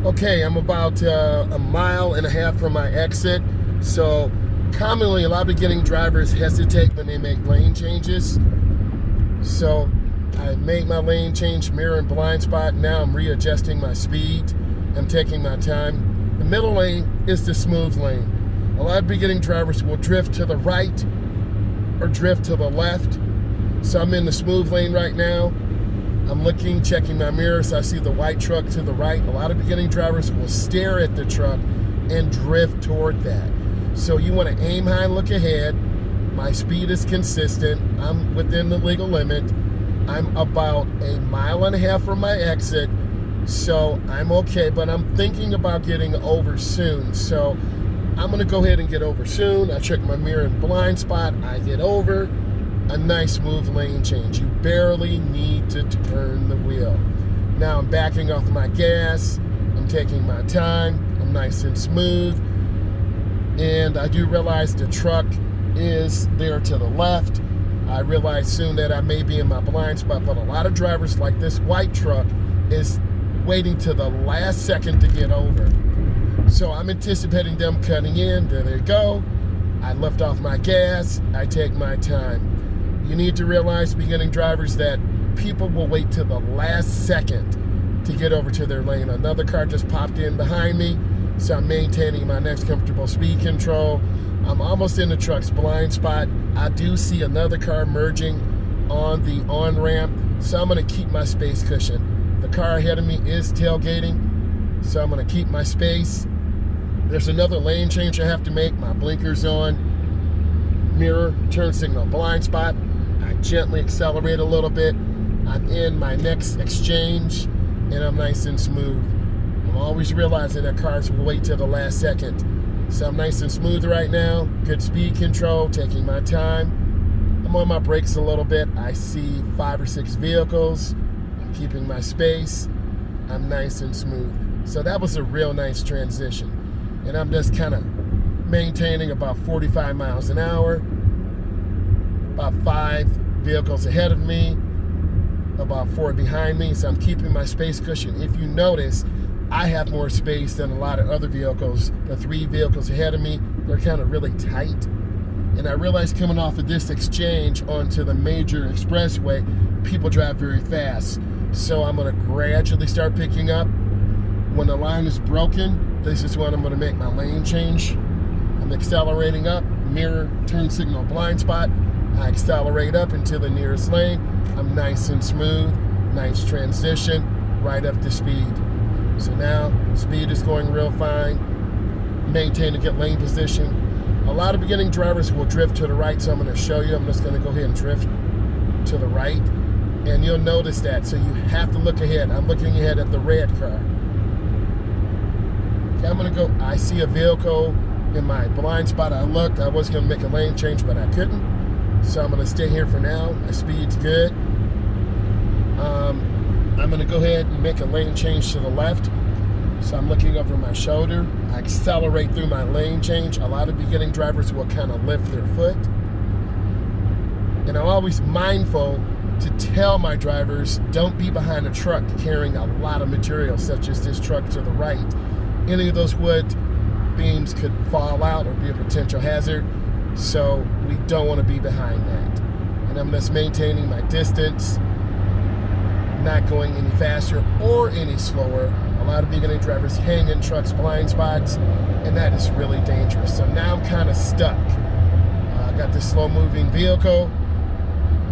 Okay, I'm about a mile and a half from my exit. So commonly, a lot of beginning drivers hesitate when they make lane changes. So I made my lane change, mirror and blind spot. Now I'm readjusting my speed. I'm taking my time. The middle lane is the smooth lane. A lot of beginning drivers will drift to the right or drift to the left. So I'm in the smooth lane right now. I'm looking, checking my mirrors. I see the white truck to the right. A lot of beginning drivers will stare at the truck and drift toward that. So you want to aim high, look ahead. My speed is consistent. I'm within the legal limit. I'm about a mile and a half from my exit, so I'm okay, but I'm thinking about getting over soon. So I'm gonna go ahead and get over soon. I check my mirror and blind spot. I get over. A nice smooth lane change. You barely need to turn the wheel. Now I'm backing off my gas. I'm taking my time. I'm nice and smooth. And I do realize the truck is there to the left. I realize soon that I may be in my blind spot, but a lot of drivers like this white truck is waiting to the last second to get over. So I'm anticipating them cutting in. There they go. I lift off my gas. I take my time. You need to realize, beginning drivers, that people will wait till the last second to get over to their lane. Another car just popped in behind me, so I'm maintaining my next comfortable speed control. I'm almost in the truck's blind spot. I do see another car merging on the on-ramp, so I'm going to keep my space cushion. The car ahead of me is tailgating, so I'm going to keep my space. There's another lane change I have to make. My blinker's on. Mirror, turn signal, blind spot. I gently accelerate a little bit. I'm in my next exchange, and I'm nice and smooth. I'm always realizing that cars will wait till the last second. So I'm nice and smooth right now. Good speed control, taking my time. I'm on my brakes a little bit. I see 5 or 6 vehicles. I'm keeping my space. I'm nice and smooth. So that was a real nice transition. And I'm just kind of maintaining about 45 miles an hour. About 5 vehicles ahead of me, about 4 behind me, so I'm keeping my space cushion. If you notice, I have more space than a lot of other vehicles. The 3 vehicles ahead of me, they're kind of really tight. And I realized coming off of this exchange onto the major expressway, people drive very fast. So I'm gonna gradually start picking up. When the line is broken, this is when I'm gonna make my lane change. I'm accelerating up, mirror, turn signal, blind spot. I accelerate up into the nearest lane. I'm nice and smooth, nice transition, right up to speed. So now, speed is going real fine. Maintain a good lane position. A lot of beginning drivers will drift to the right, so I'm gonna show you. I'm just gonna go ahead and drift to the right. And you'll notice that, so you have to look ahead. I'm looking ahead at the red car. Okay, I'm gonna go, I see a vehicle in my blind spot. I looked, I was gonna make a lane change, but I couldn't. So I'm gonna stay here for now. My speed's good. I'm gonna go ahead and make a lane change to the left. So I'm looking over my shoulder. I accelerate through my lane change. A lot of beginning drivers will kind of lift their foot. And I'm always mindful to tell my drivers, don't be behind a truck carrying a lot of material, such as this truck to the right. Any of those wood beams could fall out or be a potential hazard. So we don't want to be behind that. And I'm just maintaining my distance, not going any faster or any slower. A lot of beginning drivers hang in trucks' blind spots, and that is really dangerous. So now I'm kind of stuck. I got this slow-moving vehicle.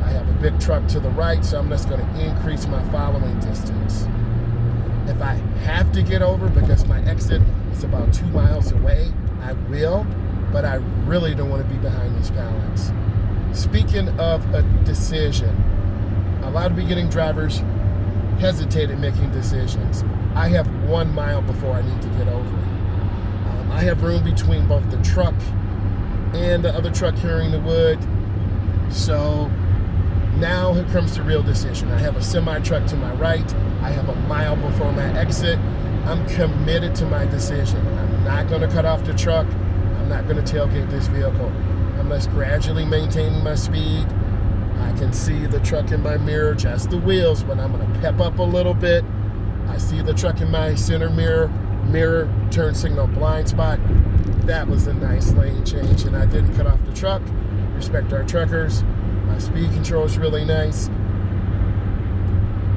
I have a big truck to the right, so I'm just going to increase my following distance. If I have to get over because my exit is about 2 miles away, I will. But I really don't want to be behind these pallets. Speaking of a decision, a lot of beginning drivers hesitate in making decisions. I have 1 mile before I need to get over. I have room between both the truck and the other truck carrying the wood. So now here comes the real decision. I have a semi-truck to my right. I have a mile before my exit. I'm committed to my decision. I'm not going to cut off the truck. I'm not going to tailgate this vehicle. I'm just gradually maintaining my speed. I can see the truck in my mirror, just the wheels, but I'm going to pep up a little bit. I see the truck in my center mirror. mirror, turn signal, blind spot. That was a nice lane change, and I didn't cut off the truck. Respect our truckers. My speed control is really nice.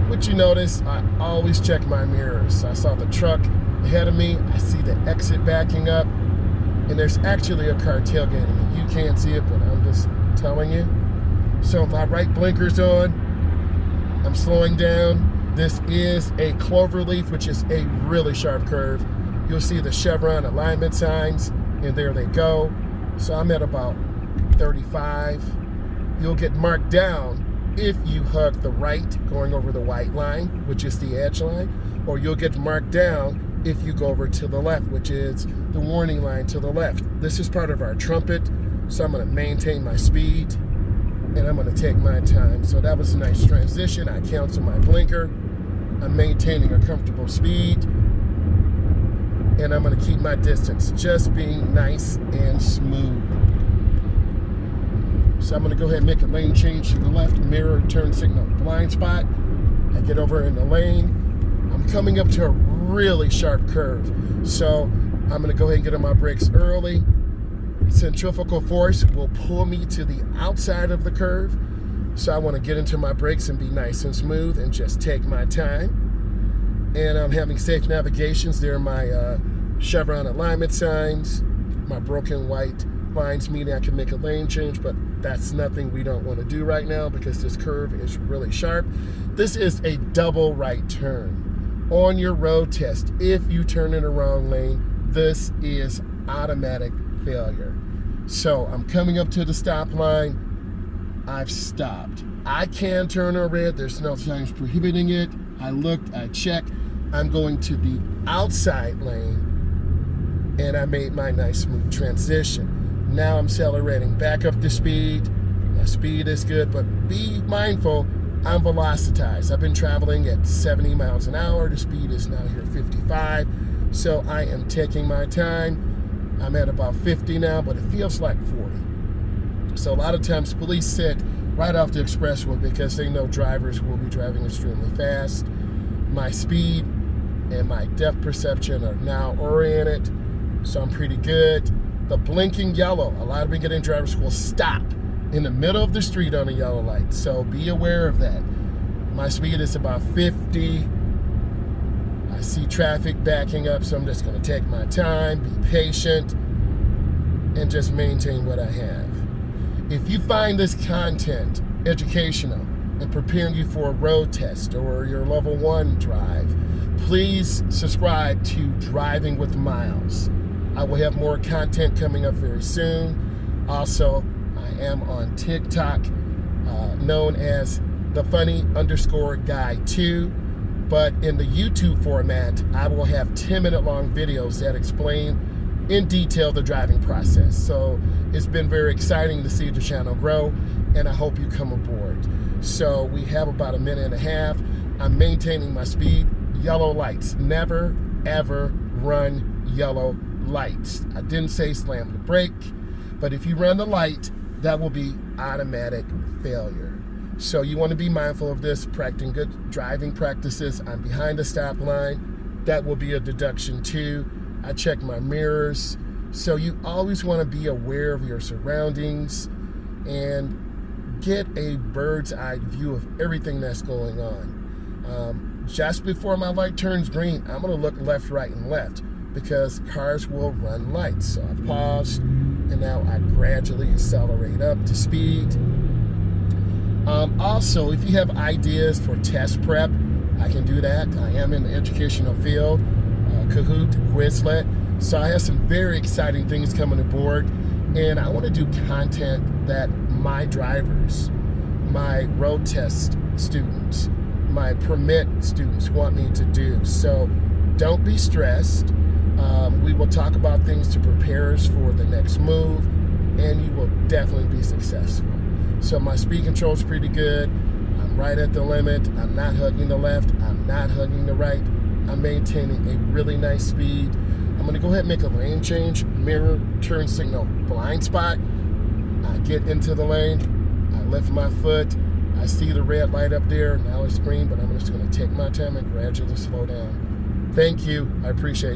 What you notice, I always check my mirrors. I saw the truck ahead of me. I see the exit backing up, and there's actually a car tailgating me. You can't see it, but I'm just telling you. So if I right blinkers on, I'm slowing down. This is a cloverleaf, which is a really sharp curve. You'll see the chevron alignment signs, and there they go. So I'm at about 35. You'll get marked down if you hug the right going over the white line, which is the edge line, or you'll get marked down if you go over to the left, which is the warning line to the left. This is part of our trumpet, so I'm going to maintain my speed, and I'm going to take my time. So that was a nice transition. I cancel my blinker. I'm maintaining a comfortable speed, and I'm going to keep my distance, just being nice and smooth. So I'm going to go ahead and make a lane change to the left, mirror, turn signal, blind spot. I get over in the lane. I'm coming up to a really sharp curve. So I'm going to go ahead and get on my brakes early. Centrifugal force will pull me to the outside of the curve. So I want to get into my brakes and be nice and smooth and just take my time. And I'm having safe navigations. There are my chevron alignment signs, my broken white lines, meaning I can make a lane change, but that's nothing we don't want to do right now because this curve is really sharp. This is a double right turn. On your road test, if you turn in the wrong lane, this is automatic failure. So I'm coming up to the stop line. I've stopped. I can turn on red. There's no signs prohibiting it. I looked, I checked. I'm going to the outside lane, and I made my nice smooth transition. Now I'm accelerating back up to speed. My speed is good, but be mindful, I'm velocitized. I've been traveling at 70 miles an hour. The speed is now here 55. So I am taking my time. I'm at about 50 now, but it feels like 40. So a lot of times police sit right off the expressway because they know drivers will be driving extremely fast. My speed and my depth perception are now oriented, so I'm pretty good. The blinking yellow, a lot of beginning drivers will stop in the middle of the street on a yellow light, so be aware of that. My speed is about 50. I see traffic backing up, so I'm just going to take my time, be patient, and just maintain what I have. If you find this content educational and preparing you for a road test or your level 1 drive, please subscribe to Driving with Myles. I will have more content coming up very soon. Also, I am on TikTok, known as the funny_guy 2. But in the YouTube format, I will have 10-minute long videos that explain in detail the driving process. So it's been very exciting to see the channel grow, and I hope you come aboard. So we have about a minute and a half. I'm maintaining my speed. Yellow lights. Never, ever run yellow lights. I didn't say slam the brake, but if you run the light, that will be automatic failure. So you want to be mindful of this, practicing good driving practices. I'm behind the stop line. That will be a deduction too. I check my mirrors. So you always want to be aware of your surroundings and get a bird's eye view of everything that's going on. Just before my light turns green, I'm going to look left, right, and left because cars will run lights. So I paused, and now I gradually accelerate up to speed. Also, if you have ideas for test prep, I can do that. I am in the educational field, Kahoot, Quizlet. So I have some very exciting things coming aboard, and I want to do content that my drivers, my road test students, my permit students want me to do. So don't be stressed. We will talk about things to prepare us for the next move, and you will definitely be successful. So my speed control is pretty good. I'm right at the limit. I'm not hugging the left. I'm not hugging the right. I'm maintaining a really nice speed. I'm going to go ahead and make a lane change. Mirror, turn signal, blind spot. I get into the lane. I lift my foot. I see the red light up there. Now it's green, but I'm just going to take my time and gradually slow down. Thank you. I appreciate it.